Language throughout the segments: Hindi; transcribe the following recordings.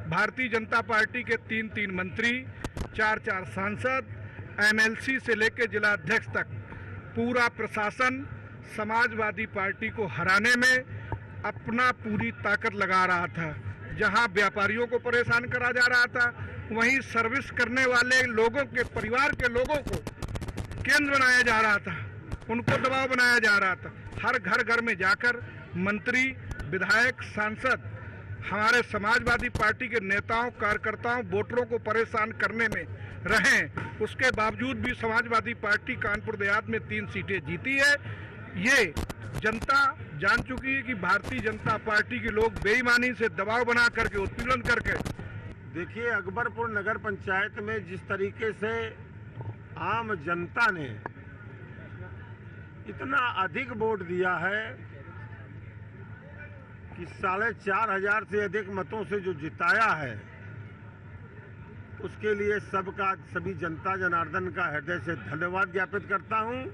भारतीय जनता पार्टी के 3-3 मंत्री, 4-4 सांसद, एमएलसी से लेकर जिला अध्यक्ष तक पूरा प्रशासन समाजवादी पार्टी को हराने में अपना पूरी ताकत लगा रहा था। जहां व्यापारियों को परेशान करा जा रहा था, वहीं सर्विस करने वाले लोगों के परिवार के लोगों को केंद्र बनाया जा रहा था, उनको दबाव बनाया जा रहा था। हर घर में जाकर मंत्री, विधायक, सांसद हमारे समाजवादी पार्टी के नेताओं, कार्यकर्ताओं, वोटरों को परेशान करने में रहें। उसके बावजूद भी समाजवादी पार्टी कानपुर देहात में 3 सीटें जीती है। ये जनता जान चुकी है कि भारतीय जनता पार्टी के लोग बेईमानी से दबाव बना करके, उत्पीड़न करके। देखिए, अकबरपुर नगर पंचायत में जिस तरीके से आम जनता ने इतना अधिक वोट दिया है कि 4,500 से अधिक मतों से जो जिताया है, उसके लिए सबका, सभी जनता जनार्दन का हृदय से धन्यवाद ज्ञापित करता हूं।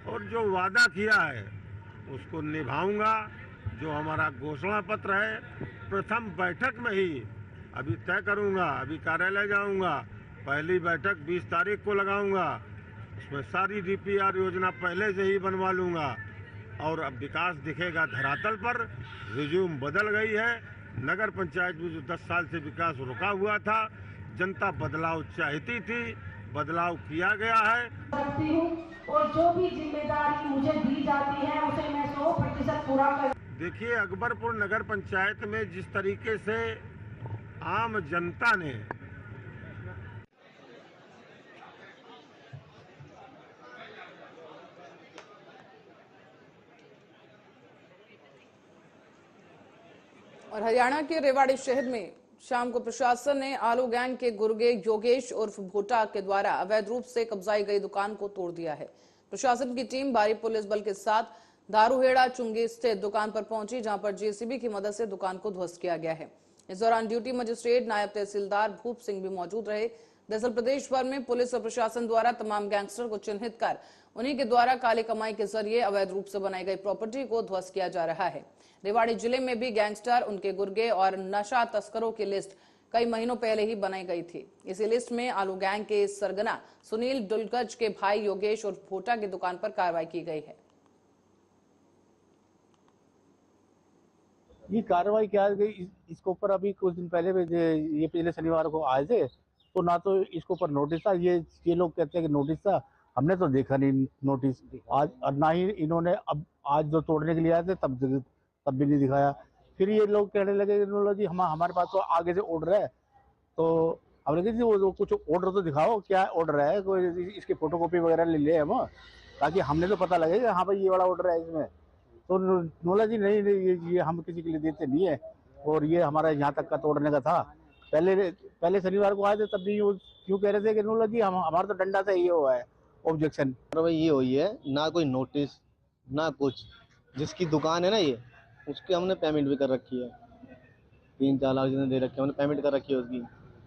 और जो वादा किया है उसको निभाऊंगा। जो हमारा घोषणा पत्र है, प्रथम बैठक में ही अभी तय करूंगा। अभी कार्यालय जाऊंगा, पहली बैठक 20 तारीख को लगाऊंगा। उसमें सारी डीपीआर योजना पहले से ही बनवा लूंगा और अब विकास दिखेगा धरातल पर। रिज्यूम बदल गई है। नगर पंचायत में जो 10 साल से विकास रुका हुआ था, जनता बदलाव चाहती थी, बदलाव किया गया है। और जो भी जिम्मेदारी मुझे दी जाती है उसे मैं 100% पूरा कर। देखिए, अकबरपुर नगर पंचायत में जिस तरीके से आम जनता ने और हरियाणा के रेवाड़ी शहर में शाम को प्रशासन ने आलू गैंग के गुर्गे योगेश उर्फ भोटा के द्वारा अवैध रूप से कब्जाई गई दुकान को तोड़ दिया है। प्रशासन की टीम भारी पुलिस बल के साथ दारूहेड़ा चुंगी स्थित दुकान पर पहुंची, जहां पर जेसीबी की मदद से दुकान को ध्वस्त किया गया है। इस दौरान ड्यूटी मजिस्ट्रेट नायब तहसीलदार भूप सिंह भी मौजूद रहे। दरअसल प्रदेश भर में पुलिस और प्रशासन द्वारा तमाम गैंगस्टर को चिन्हित कर उन्हीं के द्वारा काले कमाई के जरिए अवैध रूप से बनाई गई प्रॉपर्टी को ध्वस्त किया जा रहा है। रेवाड़ी जिले में भी गैंगस्टर, उनके गुर्गे और नशा तस्करों की लिस्ट कई महीनों पहले ही बनाई गई थी। इसी लिस्ट में आलू गैंग के सरगना सुनील दुलगज के भाई योगेश और भोटा की दुकान पर कार्रवाई की गई है। ये कार्रवाई क्या गई, इसके ऊपर अभी कुछ दिन पहले ये पिछले शनिवार को आए थे, तो ना तो इसके ऊपर नोटिस था। ये लोग कहते हैं कि नोटिस था, हमने तो देखा नहीं नोटिस आज, और ना ही इन्होंने अब आज जो तोड़ने के लिए आए थे तब भी नहीं दिखाया। फिर ये लोग कहने लगे जी हमारे पास तो आगे से ऑर्डर है, तो हमने कहा जी वो कुछ ऑर्डर तो दिखाओ, क्या ऑर्डर है, कोई इसकी फोटोकॉपी वगैरह ले हम, ताकि हमने तो पता लगे हाँ भाई ये वाला ऑर्डर है इसमें। तो नोला जी नहीं ये हम किसी के लिए देते नहीं है, और ये हमारा यहाँ तक का तोड़ने का था। पहले शनिवार को आए थे तब भी क्यों कह रहे थे कि नोला जी हमारा तो डंडा से ये हुआ है ऑब्जेक्शन। ये हुई है ना, कोई नोटिस ना कुछ। जिसकी दुकान है ना ये, उसकी हमने पेमेंट भी कर रखी है, 3-4 लाख जितने दे रखे, हमने पेमेंट कर रखी है उसकी,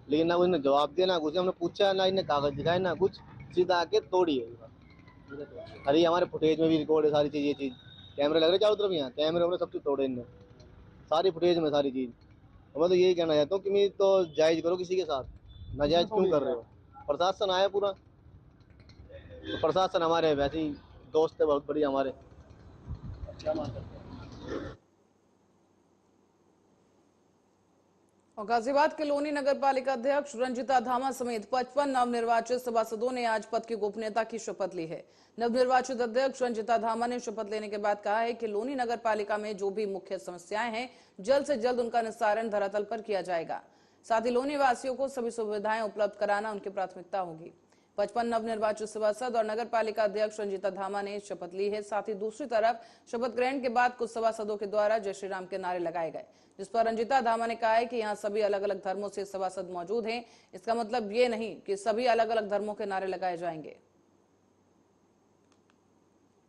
लेकिन ना उसने जवाब दिया, ना कुछ हमने पूछा, ना इन्हें कागज दिखाए, ना कुछ, सीधा आके तोड़ी है। अरे हमारे फुटेज में भी रिकॉर्ड है सारी चीज, ये चीज कैमरे लग रहे चारों तरफ, यहाँ कैमरे हमने सब चीज तोड़े इनने, सारी फुटेज में सारी चीज। मैं तो यही कहना चाहता हूँ कि मैं तो जायज करो, किसी के साथ नाजायज क्यों कर रहे हो। प्रशासन आया पूरा, तो प्रशासन हमारे वैसे ही दोस्त है बहुत बढ़िया हमारे। और गाजियाबाद के लोनी नगर पालिका अध्यक्ष रंजिता धामा समेत 55 नवनिर्वाचित सभासदों ने आज पद की गोपनीयता की शपथ ली है। नवनिर्वाचित अध्यक्ष रंजिता धामा ने शपथ लेने के बाद कहा है कि लोनी नगर पालिका में जो भी मुख्य समस्याएं हैं, जल्द से जल्द उनका निस्तारण धरातल पर किया जाएगा। साथ ही लोनी वासियों को सभी सुविधाएं उपलब्ध कराना उनकी प्राथमिकता होगी। 55 नवनिर्वाचित सभासद और नगर पालिका अध्यक्ष रंजिता धामा ने शपथ ली है। साथ ही दूसरी तरफ शपथ ग्रहण के बाद कुछ सभासदों के द्वारा जय श्री राम के नारे लगाए गए, जिस पर रंजिता धामा ने कहा है कि यहाँ सभी अलग अलग धर्मों से सभासद मौजूद हैं। इसका मतलब ये नहीं कि सभी अलग अलग धर्मों के नारे लगाए जाएंगे।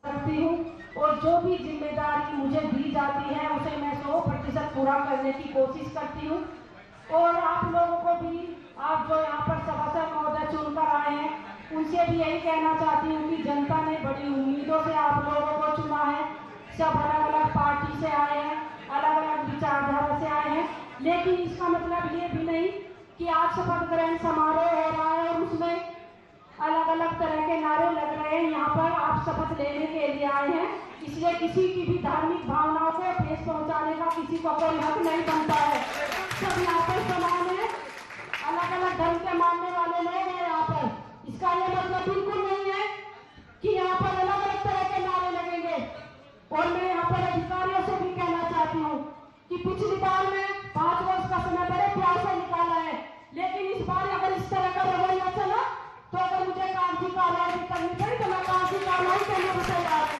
और जो भी जिम्मेदारी मुझे दी जाती है उसे मैं 100% पूरा करने की कोशिश करती हूँ। और आप लोगों को भी, आप जो यहाँ पर सभासद महोदय चुनकर आए हैं, उनसे भी यही कहना चाहती हूँ कि जनता ने बड़ी उम्मीदों से आप लोगों को चुना है। सब अलग अलग पार्टी से आए हैं, अलग अलग विचारधारा से आए हैं, लेकिन इसका मतलब ये भी नहीं कि आज शपथ ग्रहण समारोह हो रहा है और उसमें अलग अलग तरह के नारे लग रहे हैं। यहाँ पर आप शपथ लेने के लिए आए हैं, इसलिए किसी की भी धार्मिक भावनाओं को ठेस पहुंचाने का किसी को कोई हक नहीं बनता है। सब यहाँ पर समान है, अलग अलग धर्म के मानने वाले लोग हैं यहाँ पर। इसका ये मतलब बिल्कुल नहीं है कि यहाँ पर अलग अलग तरह के नारे लगेंगे। और मैं यहाँ पर अधिकारियों से भी कहना चाहती हूँ कि पिछली बार में 5 वर्ष का समय बड़े प्यार से निकाला है, लेकिन इस बार अगर इस तरह का रवैया चला तो अगर मुझे कागजी कार्रवाई भी करनी पड़ी तो मैं कागजी कार्रवाई के लिए तैयार हूं।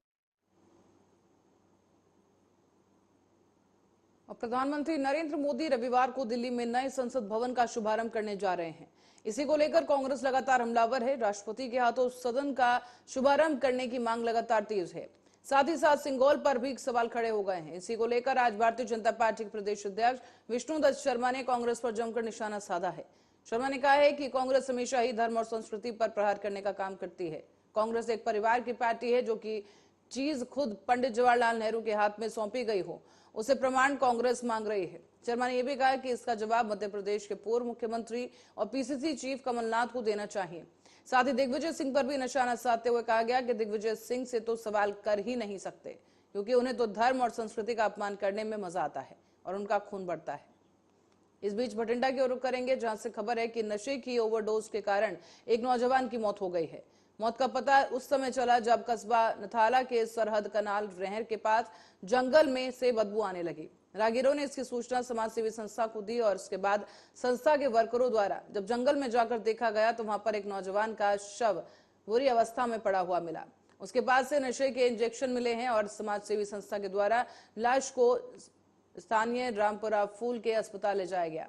और प्रधानमंत्री नरेंद्र मोदी रविवार को दिल्ली में नए संसद भवन का शुभारंभ करने जा रहे हैं। इसी को लेकर कांग्रेस लगातार हमलावर है। राष्ट्रपति के हाथों सदन का शुभारंभ करने की मांग लगातार तेज है। साथ ही साथ सिंगोल पर भी सवाल खड़े हो गए हैं। इसी को लेकर आज भारतीय जनता पार्टी के प्रदेश अध्यक्ष विष्णुदत्त शर्मा ने कांग्रेस पर जमकर निशाना साधा है। शर्मा ने कहा है कि कांग्रेस हमेशा ही धर्म और संस्कृति पर प्रहार करने का काम करती है। कांग्रेस एक परिवार की पार्टी है, जो कि चीज खुद पंडित जवाहरलाल नेहरू के हाथ में सौंपी गई हो, उसे प्रमाण कांग्रेस मांग रही है। शर्मा ने यह भी कहा कि इसका जवाब मध्य प्रदेश के पूर्व मुख्यमंत्री और पीसीसी चीफ कमलनाथ को देना चाहिए। साथ ही दिग्विजय सिंह पर भी निशाना साधते हुए कहा गया कि दिग्विजय सिंह से तो सवाल कर ही नहीं सकते, क्योंकि उन्हें तो धर्म और संस्कृति का अपमान करने में मजा आता है और उनका खून बढ़ता है। इस बीच भटिंडा की ओर रुख करेंगे, जहां से खबर है कि नशे की ओवरडोज के कारण एक नौजवान की मौत हो गई है। मौत का पता उस समय चला जब कस्बा नथाला के सरहद कनाल नहर के पास जंगल में से बदबू आने लगी। राहगीरों ने इसकी सूचना समाज सेवी संस्था को दी और इसके बाद संस्था के वर्करों द्वारा जब जंगल में जाकर देखा गया तो वहां पर एक नौजवान का शव बुरी अवस्था में पड़ा हुआ मिला। उसके पास से नशे के इंजेक्शन मिले हैं और समाज सेवी संस्था के द्वारा लाश को स्थानीय रामपुरा फूल के अस्पताल ले जाया गया।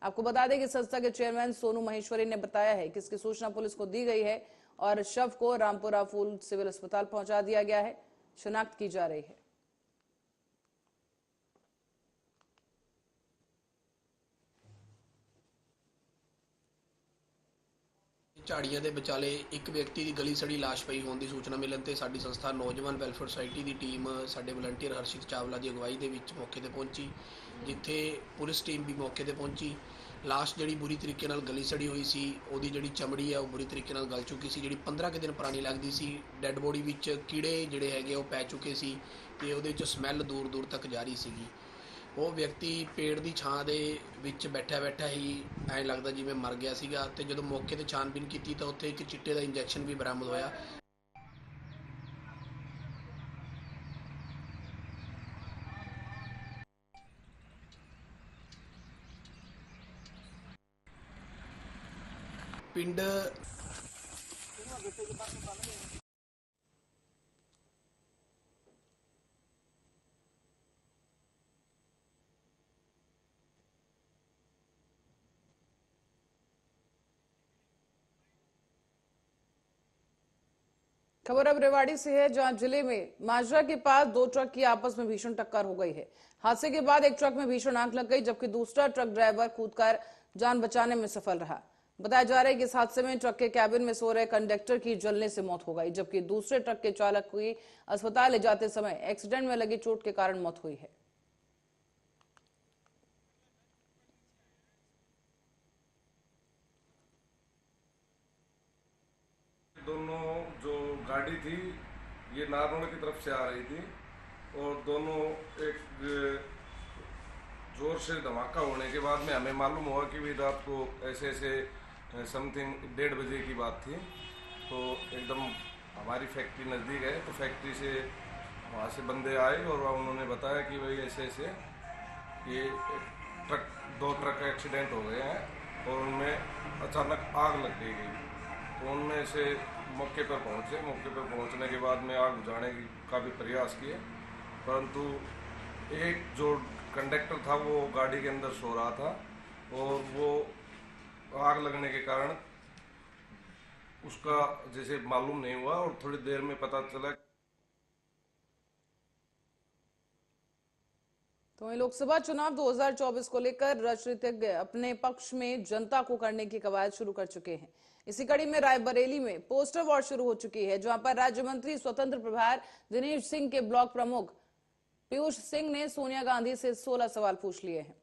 आपको बता दें कि संस्था के चेयरमैन सोनू महेश्वरी ने बताया है कि इसकी सूचना पुलिस को दी गई है और शव को रामपुरा फूल सिविल अस्पताल पहुंचा दिया गया है। शिनाख्त की जा रही है। ਝਾੜੀਆਂ ਦੇ ਵਿਚਾਲੇ ਇੱਕ ਵਿਅਕਤੀ ਦੀ ਗਲੀ ਸੜੀ ਲਾਸ਼ ਪਈ ਹੋਣ ਦੀ ਸੂਚਨਾ ਮਿਲਣ ਤੇ ਸਾਡੀ ਸੰਸਥਾ ਨੌਜਵਾਨ ਵੈਲਫੇਅਰ ਸੁਸਾਇਟੀ ਦੀ ਟੀਮ ਸਾਡੇ ਵਲੰਟੀਅਰ ਹਰਸ਼ਿਤ ਚਾਵਲਾ ਦੀ ਅਗਵਾਈ ਦੇ ਵਿੱਚ ਮੌਕੇ ਤੇ ਪਹੁੰਚੀ, ਜਿੱਥੇ ਪੁਲਿਸ ਟੀਮ ਵੀ ਮੌਕੇ ਤੇ ਪਹੁੰਚੀ। ਲਾਸ਼ ਜਿਹੜੀ ਬੁਰੀ ਤਰੀਕੇ ਨਾਲ ਗਲੀ ਸੜੀ ਹੋਈ ਸੀ, ਉਹਦੀ ਜਿਹੜੀ ਚਮੜੀ ਆ ਉਹ ਬੁਰੀ ਤਰੀਕੇ ਨਾਲ ਗਲ ਚੁੱਕੀ ਸੀ, ਜਿਹੜੀ 15 ਕੁ ਦਿਨ ਪੁਰਾਣੀ ਲੱਗਦੀ ਸੀ। ਡੈੱਡ ਬੋਡੀ ਵਿੱਚ ਕੀੜੇ ਜਿਹੜੇ ਹੈਗੇ ਉਹ ਪੈ ਚੁੱਕੇ ਸੀ ਤੇ ਉਹਦੇ 'ਚ ਸਮੈਲ ਦੂਰ ਦੂਰ ਤੱਕ ਜਾ ਰਹੀ ਸੀਗੀ। ਉਹ ਵਿਅਕਤੀ ਪੇੜ ਦੀ ਛਾਂ ਦੇ ਵਿੱਚ ਬੈਠਾ ਬੈਠਾ ਹੀ ਐਂ ਲੱਗਦਾ ਜਿਵੇਂ ਮਰ ਗਿਆ ਸੀਗਾ ਤੇ ਜਦੋਂ ਮੌਕੇ ਤੇ ਛਾਨਬੀਨ ਕੀਤੀ ਤਾਂ ਉੱਥੇ ਇੱਕ ਚਿੱਟੇ ਦਾ ਇੰਜੈਕਸ਼ਨ ਵੀ ਬਰਾਮਦ ਹੋਇਆ। ਪਿੰਡ खबर अब रेवाड़ी से है, जहां जिले में माजरा के पास 2 ट्रक की आपस में भीषण टक्कर हो गई है। हादसे के बाद एक ट्रक में भीषण आग लग गई, जबकि दूसरा ट्रक ड्राइवर कूदकर जान बचाने में सफल रहा। बताया जा रहा है कि इस हादसे में ट्रक के कैबिन में सो रहे कंडक्टर की जलने से मौत हो गई, जबकि दूसरे ट्रक के चालक की अस्पताल ले जाते समय एक्सीडेंट में लगी चोट के कारण मौत हुई है। दोनों जो गाड़ी थी ये नारनौल की तरफ से आ रही थी और दोनों एक जोर से धमाका होने के बाद में हमें मालूम हुआ कि भी रात को ऐसे ऐसे समथिंग 1:30 बजे की बात थी। तो एकदम हमारी फैक्ट्री नज़दीक है, तो फैक्ट्री से वहाँ से बंदे आए और उन्होंने बताया कि भाई ऐसे ऐसे ये ट्रक 2 ट्रक का एक्सीडेंट हो गए हैं और उनमें अचानक आग लग गई। तो उनमें से मौके पर पहुँचे, मौके पर पहुँचने के बाद में आग बुझाने का भी प्रयास किए, परंतु एक जो कंडक्टर था वो गाड़ी के अंदर सो रहा था और वो आग लगने के कारण उसका जैसे मालूम नहीं हुआ और थोड़ी देर में पता चला। तो वहीं लोकसभा चुनाव 2024 को लेकर राजनीतिज्ञ अपने पक्ष में जनता को करने की कवायद शुरू कर चुके हैं। इसी कड़ी में रायबरेली में पोस्टर वॉर शुरू हो चुकी है, जहां पर राज्य मंत्री स्वतंत्र प्रभार दिनेश सिंह के ब्लॉक प्रमुख पीयूष सिंह ने सोनिया गांधी से 16 सवाल पूछ लिए हैं।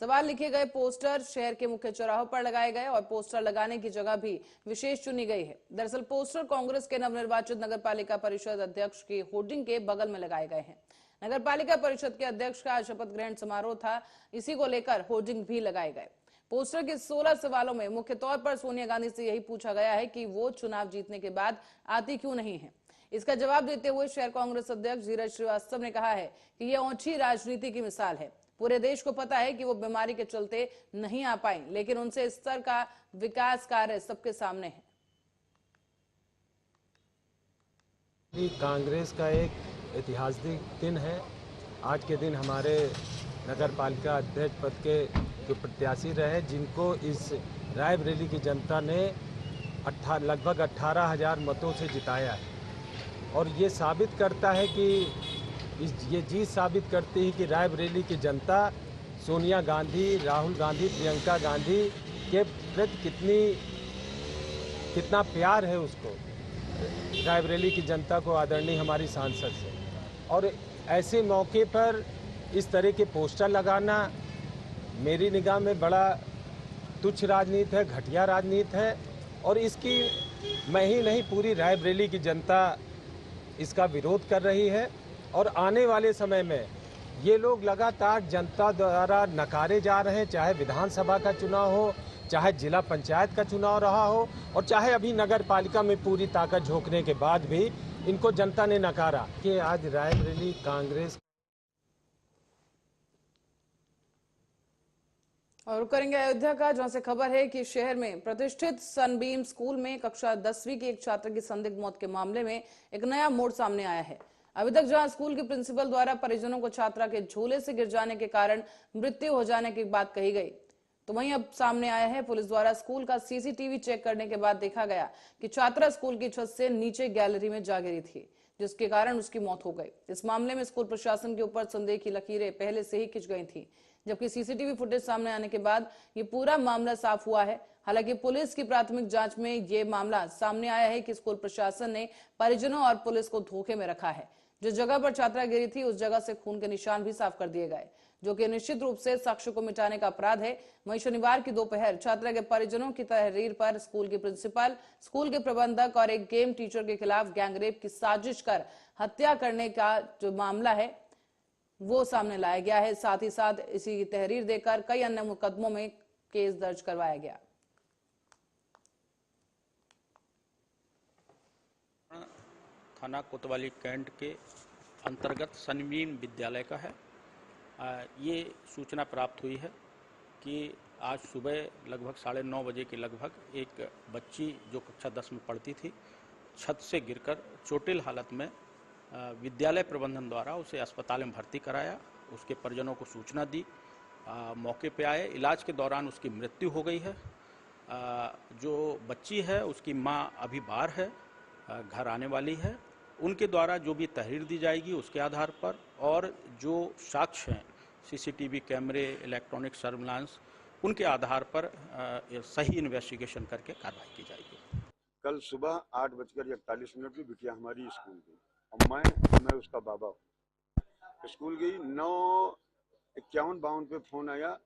सवाल लिखे गए पोस्टर शहर के मुख्य चौराहों पर लगाए गए और पोस्टर लगाने की जगह भी विशेष चुनी गई है। दरअसल पोस्टर कांग्रेस के नवनिर्वाचित नगर पालिका परिषद अध्यक्ष की होर्डिंग के बगल में लगाए गए हैं। नगर पालिका परिषद के अध्यक्ष का शपथ ग्रहण समारोह था, इसी को लेकर होर्डिंग भी लगाए गए। पोस्टर के 16 सवालों में मुख्य तौर पर सोनिया गांधी से यही पूछा गया है कि वो चुनाव जीतने के बाद आती क्यों नहीं है। इसका जवाब देते हुए शहर कांग्रेस अध्यक्ष धीरज श्रीवास्तव ने कहा है कि ये ओछी राजनीति की मिसाल है। पूरे देश को पता है कि वो बीमारी के चलते नहीं आ पाए, लेकिन उनसे स्तर का विकास कार्य सबके सामने है। कांग्रेस का एक ऐतिहासिक दिन है। आज के दिन हमारे नगर पालिका अध्यक्ष पद के जो प्रत्याशी रहे, जिनको इस रायबरेली की जनता ने लगभग 18,000 मतों से जिताया है, और ये साबित करता है कि ये जीत साबित करती है कि रायबरेली की जनता सोनिया गांधी, राहुल गांधी, प्रियंका गांधी के प्रति कितना प्यार है उसको, रायबरेली की जनता को, आदरणीय हमारी सांसद से। और ऐसे मौके पर इस तरह के पोस्टर लगाना मेरी निगाह में बड़ा तुच्छ राजनीति है, घटिया राजनीति है, और इसकी मैं ही नहीं पूरी रायबरेली की जनता इसका विरोध कर रही है। और आने वाले समय में ये लोग लगातार जनता द्वारा नकारे जा रहे हैं, चाहे विधानसभा का चुनाव हो, चाहे जिला पंचायत का चुनाव रहा हो, और चाहे अभी नगर पालिका में पूरी ताकत झोंकने के बाद भी इनको जनता ने नकारा। कि आज रायबरेली कांग्रेस और करेंगे अयोध्या का, जहां से खबर है कि शहर में प्रतिष्ठित सनबीम स्कूल में कक्षा 10वीं की एक छात्र की संदिग्ध मौत के मामले में एक नया मोड़ सामने आया है। अभी तक जहां स्कूल के प्रिंसिपल द्वारा परिजनों को छात्रा के झूले से गिर जाने के कारण मृत्यु हो जाने की बात कही गई, तो वहीं अब सामने आया है पुलिस द्वारा स्कूल का सीसीटीवी चेक करने के बाद देखा गया कि छात्रा स्कूल की छत से नीचे गैलरी में जा गिरी थी, जिसके कारण उसकी मौत हो गई। इस मामले में स्कूल प्रशासन के ऊपर संदेह की लकीरें पहले से ही खिंच गई थी, जबकि सीसीटीवी फुटेज सामने आने के बाद ये पूरा मामला साफ हुआ है। हालांकि पुलिस की प्राथमिक जांच में ये मामला सामने आया है कि स्कूल प्रशासन ने परिजनों और पुलिस को धोखे में रखा है। जिस जगह पर छात्रा गिरी थी उस जगह से खून के निशान भी साफ कर दिए गए, जो कि निश्चित रूप से साक्ष्य को मिटाने का अपराध है। वहीं शनिवार की दोपहर छात्रा के परिजनों की तहरीर पर स्कूल के प्रिंसिपल, स्कूल के प्रबंधक और एक गेम टीचर के खिलाफ गैंगरेप की साजिश कर हत्या करने का जो मामला है वो सामने लाया गया है। साथ ही साथ इसी की तहरीर देकर कई अन्य मुकदमों में केस दर्ज करवाया गया। थाना कोतवाली कैंट के अंतर्गत सनबीम विद्यालय का है। ये सूचना प्राप्त हुई है कि आज सुबह लगभग 9:30 बजे के लगभग एक बच्ची जो कक्षा 10 में पढ़ती थी, छत से गिरकर चोटिल हालत में विद्यालय प्रबंधन द्वारा उसे अस्पताल में भर्ती कराया। उसके परिजनों को सूचना दी, मौके पे आए। इलाज के दौरान उसकी मृत्यु हो गई है। जो बच्ची है उसकी मां अभी बाहर है, घर आने वाली है। उनके द्वारा जो भी तहरीर दी जाएगी उसके आधार पर, और जो साक्ष्य हैं सीसीटीवी कैमरे, इलेक्ट्रॉनिक सर्विलांस, उनके आधार पर सही इन्वेस्टिगेशन करके कार्रवाई की जाएगी। कल सुबह 8:41 पर बिटिया हमारी स्कूल गई और मैं उसका बाबा हूँ। स्कूल गई, 9:51-52 पे फोन आया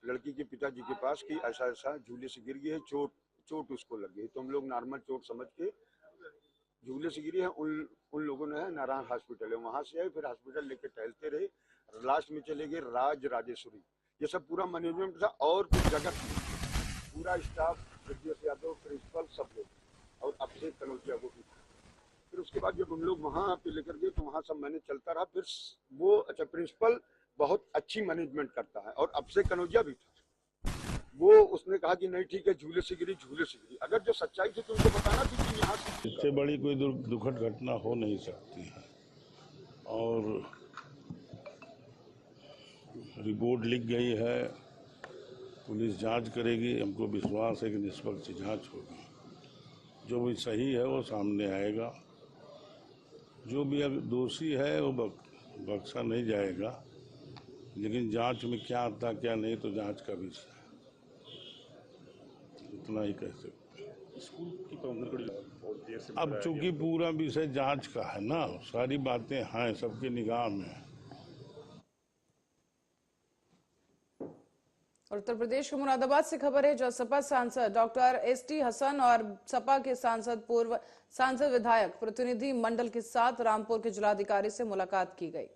लड़की के पिताजी के पास कि ऐसा ऐसा झूले से गिर गई है, चोट उसको लग गई। तो हम लोग नॉर्मल चोट समझ के, झूले से गिरी है, उन लोगों ने नारायण हॉस्पिटल है वहां से आए, फिर हॉस्पिटल लेके टहलते रहे, लास्ट में चले गए राजेश्वरी। ये सब पूरा मैनेजमेंट था और कुछ जगह थी, पूरा स्टाफ, ब्रजेश यादव, प्रिंसिपल, सब लोग, और अभिषेक कनौजिया को भी। फिर उसके बाद जब हम लोग वहाँ पे लेकर गए तो वहाँ सब मैनेज चलता रहा। फिर वो प्रिंसिपल बहुत अच्छी मैनेजमेंट करता है, और अभिषेक कनौजिया भी था। वो उसने कहा कि नहीं ठीक है, झूले से गिरी। अगर जो सच्चाई थी तो उनको बताना थी कि यहाँ से। इससे बड़ी कोई दुखद घटना हो नहीं सकती है, और रिपोर्ट लिख गई है, पुलिस जांच करेगी। हमको विश्वास है कि निष्पक्ष जांच होगी, जो भी सही है वो सामने आएगा। जो भी अगर दोषी है वो बख्शा नहीं जाएगा, लेकिन जांच में क्या आता क्या नहीं तो जांच का विषय है, इतना ही कह सकते हैं। स्कूल की अब चूंकि पूरा विषय जांच का है ना, सारी बातें हैं सबके निगाह में। और उत्तर प्रदेश के मुरादाबाद से खबर है, जहां सपा सांसद डॉक्टर एसटी हसन और सपा के सांसद पूर्व सांसद विधायक प्रतिनिधि मंडल के साथ रामपुर के जिलाधिकारी से मुलाकात की गई।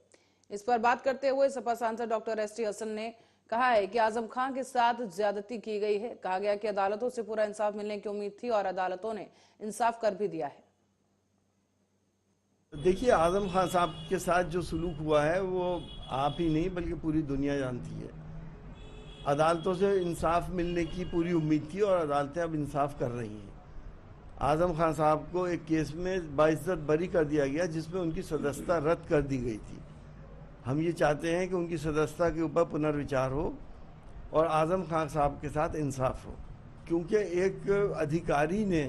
इस पर बात करते हुए सपा सांसद डॉक्टर एसटी हसन ने कहा है कि आजम खान के साथ ज्यादती की गई है। कहा गया कि अदालतों से पूरा इंसाफ मिलने की उम्मीद थी और अदालतों ने इंसाफ कर भी दिया है। देखिए, आजम खान साहब के साथ जो सुलूक हुआ है वो आप ही नहीं बल्कि पूरी दुनिया जानती है। अदालतों से इंसाफ मिलने की पूरी उम्मीद थी और अदालतें अब इंसाफ कर रही हैं। आजम खान साहब को एक केस में बाइज्जत बरी कर दिया गया जिसमें उनकी सदस्यता रद्द कर दी गई थी। हम ये चाहते हैं कि उनकी सदस्यता के ऊपर पुनर्विचार हो और आजम खान साहब के साथ इंसाफ हो, क्योंकि एक अधिकारी ने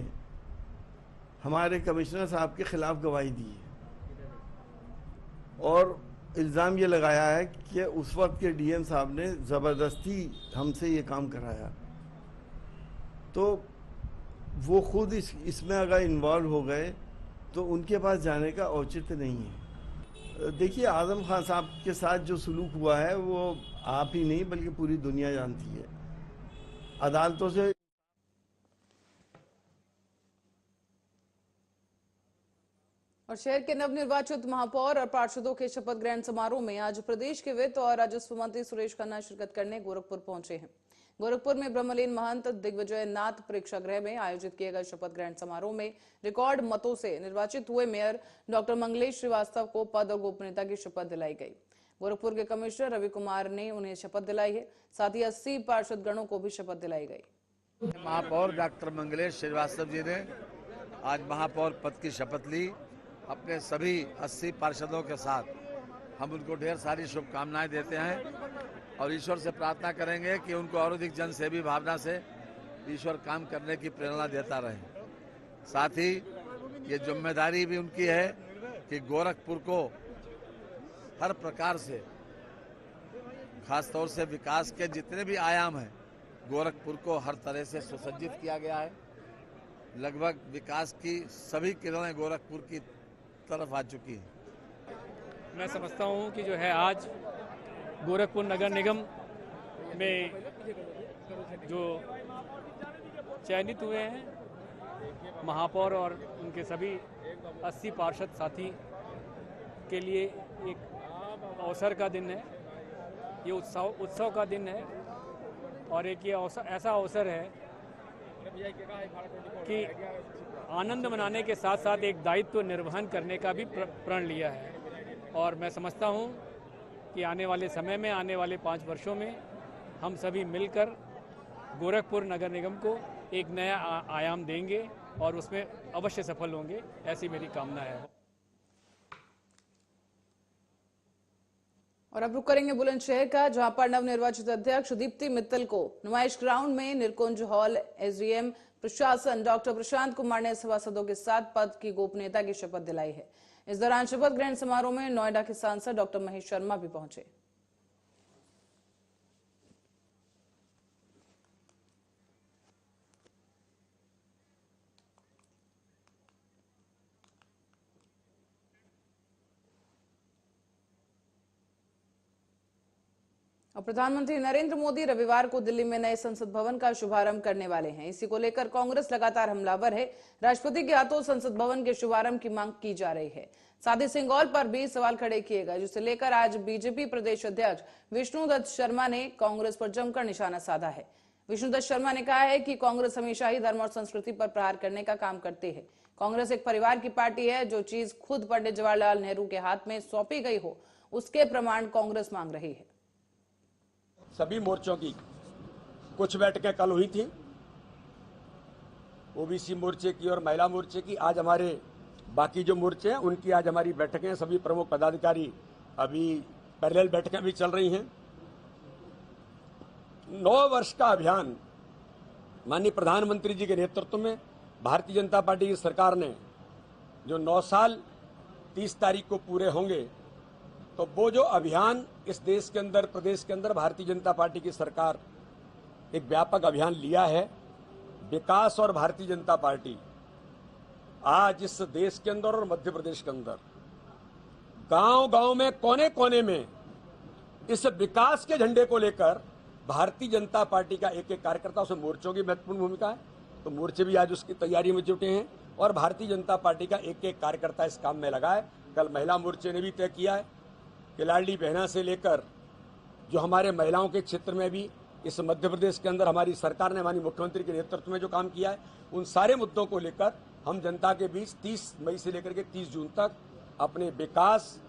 हमारे कमिश्नर साहब के खिलाफ गवाही दी है और इल्ज़ाम ये लगाया है कि उस वक्त के डीएम साहब ने ज़बरदस्ती हमसे ये काम कराया। तो वो खुद इसमें अगर इन्वॉल्व हो गए तो उनके पास जाने का औचित्य नहीं है। देखिए, आजम खान साहब के साथ जो सुलूक हुआ है वो आप ही नहीं बल्कि पूरी दुनिया जानती है। अदालतों से और शहर के नवनिर्वाचित महापौर और पार्षदों के शपथ ग्रहण समारोह में आज प्रदेश के वित्त और राजस्व मंत्री सुरेश खन्ना शिरकत करने गोरखपुर पहुंचे हैं। गोरखपुर में ब्रह्मलीन महंत दिग्विजय नाथ प्रेक्षागृह में आयोजित किए गए शपथ ग्रहण समारोह में रिकॉर्ड मतों से निर्वाचित हुए मेयर डॉक्टर मंगलेश श्रीवास्तव को पद और गोपनीयता की शपथ दिलाई गई। गोरखपुर के कमिश्नर रवि कुमार ने उन्हें शपथ दिलाई है। साथ ही 80 पार्षद गणों को भी शपथ दिलाई गई। महापौर डॉक्टर मंगलेश श्रीवास्तव जी ने आज महापौर पद की शपथ ली। अपने सभी 80 पार्षदों के साथ हम उनको ढेर सारी शुभकामनाएं देते हैं और ईश्वर से प्रार्थना करेंगे कि उनको और अधिक जनसेवी भावना से ईश्वर काम करने की प्रेरणा देता रहे। साथ ही ये जिम्मेदारी भी उनकी है कि गोरखपुर को हर प्रकार से, खासतौर से विकास के जितने भी आयाम हैं, गोरखपुर को हर तरह से सुसज्जित किया गया है। लगभग विकास की सभी किरणें गोरखपुर की तरफ आ चुकी है। मैं समझता हूं कि जो है आज गोरखपुर नगर निगम में जो चयनित हुए हैं महापौर और उनके सभी 80 पार्षद साथी के लिए एक अवसर का दिन है। ये उत्सव का दिन है और एक ये ऐसा अवसर है कि आनंद मनाने के साथ साथ एक दायित्व निर्वहन करने का भी प्रण लिया है। और मैं समझता हूं कि आने वाले समय में, आने वाले 5 वर्षों में हम सभी मिलकर गोरखपुर नगर निगम को एक नया आयाम देंगे और उसमें अवश्य सफल होंगे, ऐसी मेरी कामना है। और अब रुक करेंगे बुलंदशहर का, जहां पर नवनिर्वाचित अध्यक्ष दीप्ति मित्तल को नुमाइश ग्राउंड में निरकुंज हॉल एसडीएम प्रशासन डॉक्टर प्रशांत कुमार ने सभासदों के साथ पद की गोपनीयता की शपथ दिलाई है। इस दौरान शपथ ग्रहण समारोह में नोएडा के सांसद डॉक्टर महेश शर्मा भी पहुंचे। और प्रधानमंत्री नरेंद्र मोदी रविवार को दिल्ली में नए संसद भवन का शुभारंभ करने वाले हैं। इसी को लेकर कांग्रेस लगातार हमलावर है। राष्ट्रपति के हाथों संसद भवन के शुभारंभ की मांग की जा रही है। साथ ही सिंगौल पर भी सवाल खड़े किए गए, जिसे लेकर आज बीजेपी प्रदेश अध्यक्ष विष्णुदत्त शर्मा ने कांग्रेस पर जमकर निशाना साधा है। विष्णुदत्त शर्मा ने कहा है कि कांग्रेस हमेशा ही धर्म और संस्कृति पर प्रहार करने का काम करती है। कांग्रेस एक परिवार की पार्टी है। जो चीज खुद पंडित जवाहरलाल नेहरू के हाथ में सौंपी गई हो, उसके प्रमाण कांग्रेस मांग रही है। सभी मोर्चों की कुछ बैठकें कल हुई थी, ओबीसी मोर्चे की और महिला मोर्चे की। आज हमारे बाकी जो मोर्चे हैं उनकी आज हमारी बैठकें, सभी प्रमुख पदाधिकारी, अभी पैरेलल बैठकें भी चल रही हैं। 9 वर्ष का अभियान माननीय प्रधानमंत्री जी के नेतृत्व में भारतीय जनता पार्टी की सरकार ने, जो 9 साल 30 तारीख को पूरे होंगे, तो वो जो अभियान इस देश के अंदर, प्रदेश के अंदर भारतीय जनता पार्टी की सरकार एक व्यापक अभियान लिया है, विकास और भारतीय जनता पार्टी आज इस देश के अंदर और मध्य प्रदेश के अंदर गांव-गांव में, कोने-कोने में इस विकास के झंडे को लेकर भारतीय जनता पार्टी का एक एक कार्यकर्ता, उसमें मोर्चों की महत्वपूर्ण भूमिका है, तो मोर्चे भी आज उसकी तैयारी में जुटे हैं और भारतीय जनता पार्टी का एक एक कार्यकर्ता इस काम में लगा है। कल महिला मोर्चे ने भी तय किया है कि लाडली बहना से लेकर जो हमारे महिलाओं के क्षेत्र में भी इस मध्य प्रदेश के अंदर हमारी सरकार ने, माननीय मुख्यमंत्री के नेतृत्व में जो काम किया है, उन सारे मुद्दों को लेकर हम जनता के बीच 30 मई से लेकर के 30 जून तक अपने विकास,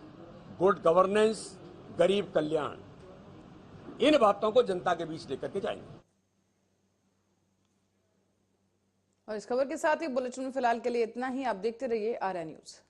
गुड गवर्नेंस, गरीब कल्याण, इन बातों को जनता के बीच लेकर के जाएंगे। और इस खबर के साथ ही बुलेटिन में फिलहाल के लिए इतना ही। आप देखते रहिए आर्या न्यूज।